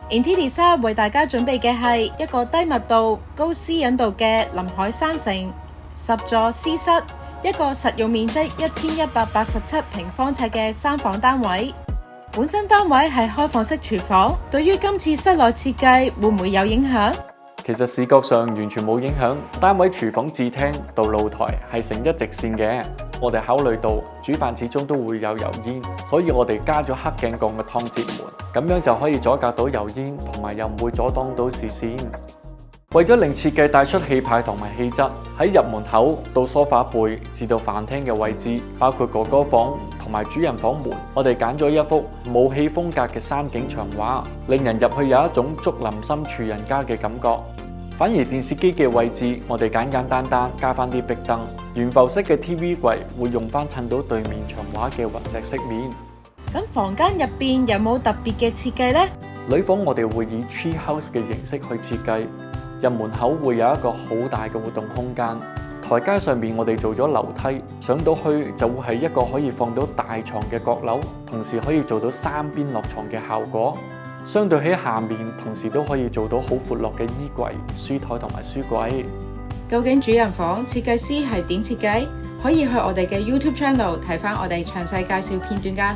Inti-Design 為大家準備嘅係一個低密度、高私隱度嘅臨海山城10座 C 室，一個實用面積1187平方尺嘅3房單位。本身單位係開放式廚房，對於今次室內設計會唔會有影響？其實視覺上完全冇影響，單位廚房至廳到露台係成一直線嘅。我哋考慮到煮飯始終都會有油煙，所以我哋加咗黑鏡鋼嘅趟接門，咁樣就可以阻隔到油煙，同埋又唔會阻擋到視線。為咗令設計帶出氣派同埋氣質，喺入門口到梳化背至到飯廳嘅位置，包括哥哥房同埋主人房門，我哋揀咗一幅武戲風格嘅山景牆畫，令人入去有一種竹林深處人家嘅感覺。反而電視機嘅位置，我哋簡簡單單加翻啲壁燈，懸浮式嘅 TV 櫃會用翻襯到對面牆畫嘅雲石色面。咁房間入邊有冇特別嘅設計呢？女房我哋會以 tree house 嘅形式去設計，入門口會有一個好大嘅活動空間，台階上面我哋做咗樓梯，上到去就會係一個可以放到大床嘅閣樓，同時可以做到三邊落床嘅效果。相對喺下面，同時都可以做到好闊落嘅衣櫃、書台同埋書櫃。究竟主人房設計師係點設計？可以去我哋嘅 YouTube channel 睇返我哋詳細介紹片段㗎。